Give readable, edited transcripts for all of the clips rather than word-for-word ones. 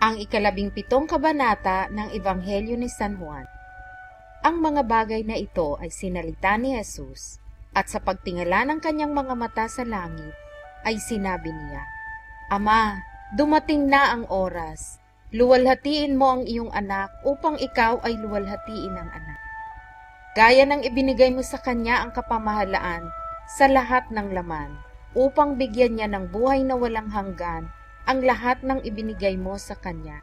Ang 17 kabanata ng Ebanghelyo ni San Juan. Ang mga bagay na ito ay sinalita ni Jesus, at sa pagtingala ng kanyang mga mata sa langit, ay sinabi niya, Ama, dumating na ang oras. Luwalhatiin mo ang iyong anak upang ikaw ay luwalhatiin ng anak. Gaya ng ibinigay mo sa kanya ang kapamahalaan sa lahat ng laman, upang bigyan niya ng buhay na walang hanggan ang lahat ng ibinigay mo sa kanya.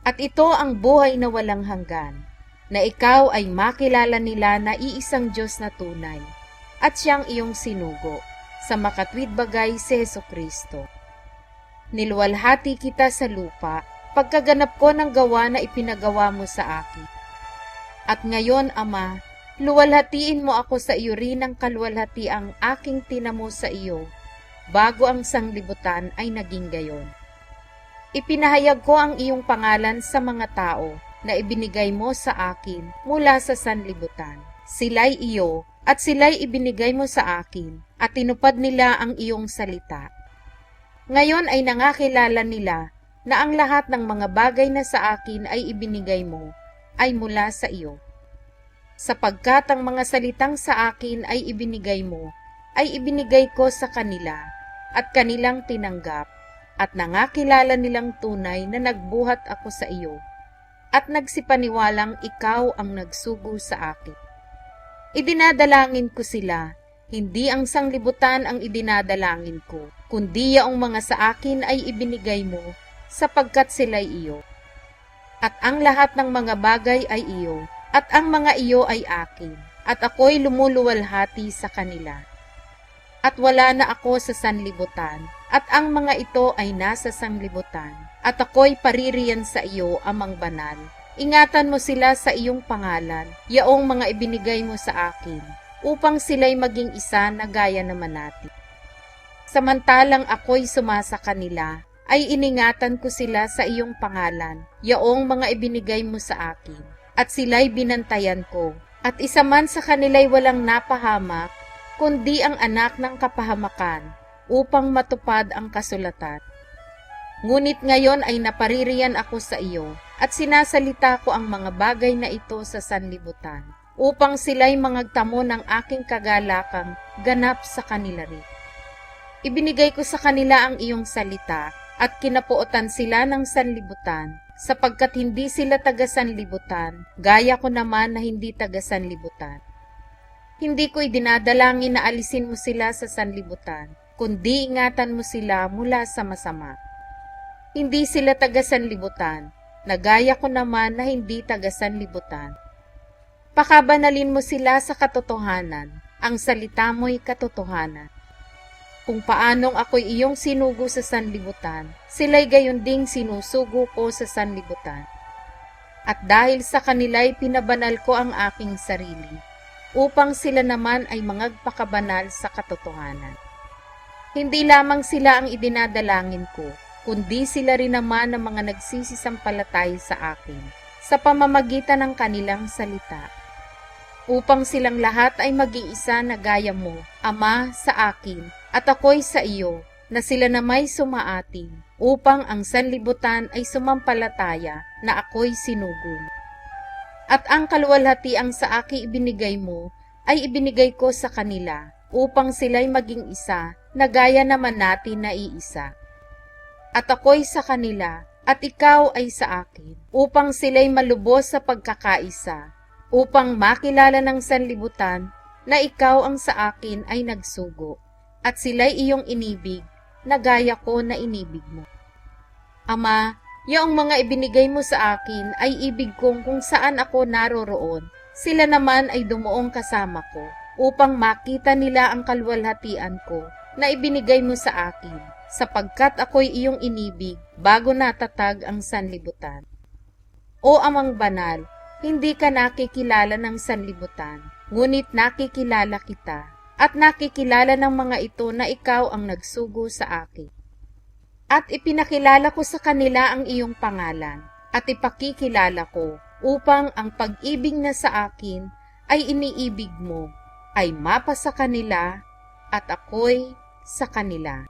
At ito ang buhay na walang hanggan, na ikaw ay makilala nila na iisang Diyos na tunay, at siyang iyong sinugo, sa makatwid bagay si Jesucristo. Niluwalhati kita sa lupa, pagkaganap ko ng gawa na ipinagawa mo sa akin. At ngayon, Ama, luwalhatiin mo ako sa iyo rin ng kaluwalhati ang aking tinamo sa iyo, bago ang sanglibutan ay naging gayon. Ipinahayag ko ang iyong pangalan sa mga tao na ibinigay mo sa akin mula sa sanlibutan. Sila'y iyo at sila'y ibinigay mo sa akin at tinupad nila ang iyong salita. Ngayon ay nangakilala nila na ang lahat ng mga bagay na sa akin ay ibinigay mo ay mula sa iyo. Sapagkat ang mga salitang sa akin ay ibinigay mo, ay ibinigay ko sa kanila, at kanilang tinanggap, at nangakilala nilang tunay na nagbuhat ako sa iyo, at nagsipaniwalang ikaw ang nagsugo sa akin. Idinadalangin ko sila, hindi ang sanglibutan ang idinadalangin ko, kundi yaong mga sa akin ay ibinigay mo, sapagkat sila'y iyo. At ang lahat ng mga bagay ay iyo, at ang mga iyo ay akin, at ako'y lumuluwalhati sa kanila. At wala na ako sa sanlibutan, at ang mga ito ay nasa sanlibutan, at ako'y paririyan sa iyo, Amang Banal. Ingatan mo sila sa iyong pangalan, yaong mga ibinigay mo sa akin, upang sila'y maging isa na gaya naman natin. Samantalang ako'y sumasa kanila, ay iningatan ko sila sa iyong pangalan, yaong mga ibinigay mo sa akin, at sila'y binantayan ko, at isa man sa kanila'y walang napahamak, kundi ang anak ng kapahamakan, upang matupad ang kasulatan. Ngunit ngayon ay napaririyan ako sa iyo, at sinasalita ko ang mga bagay na ito sa sanlibutan, upang sila'y mangagtamo ng aking kagalakang ganap sa kanila rin. Ibinigay ko sa kanila ang iyong salita, at kinapuotan sila ng sanlibutan, sapagkat hindi sila taga-sanlibutan, gaya ko naman na hindi taga-sanlibutan. Hindi ko idinadalangin na alisin mo sila sa sanlibutan, kundi ingatan mo sila mula sa masama. Hindi sila taga-sanlibutan, na gaya ko naman na hindi taga-sanlibutan. Pakabanalin mo sila sa katotohanan, ang salita mo'y katotohanan. Kung paanong ako'y iyong sinugo sa sanlibutan, sila'y gayon ding sinusugo ko sa sanlibutan. At dahil sa kanila'y pinabanal ko ang aking sarili, upang sila naman ay mangagpakabanal sa katotohanan. Hindi lamang sila ang idinadalangin ko, kundi sila rin naman ang mga nagsisisampalatay sa akin, sa pamamagitan ng kanilang salita, upang silang lahat ay maging isa na gaya mo, Ama, sa akin, at ako'y sa iyo, na sila na may sumaating, upang ang sanlibutan ay sumampalataya na ako'y sinugo. At ang kaluwalhatiang sa akin ibinigay mo, ay ibinigay ko sa kanila, upang sila'y maging isa, na gaya naman natin na iisa. At ako'y sa kanila, at ikaw ay sa akin, upang sila'y malubos sa pagkakaisa, upang makilala ng sanlibutan, na ikaw ang sa akin ay nagsugo, at sila'y iyong inibig, na gaya ko na inibig mo. Ama, yaong mga ibinigay mo sa akin ay ibig kong kung saan ako naroroon, sila naman ay dumuong kasama ko, upang makita nila ang kaluwalhatian ko na ibinigay mo sa akin, sapagkat ako'y iyong inibig bago natatag ang sanlibutan. O Amang Banal, hindi ka nakikilala ng sanlibutan, ngunit nakikilala kita, at nakikilala ng mga ito na ikaw ang nagsugo sa akin. At ipinakilala ko sa kanila ang iyong pangalan, at ipakikilala ko, upang ang pag-ibig na sa akin ay iniibig mo, ay mapa sa kanila, at ako'y sa kanila.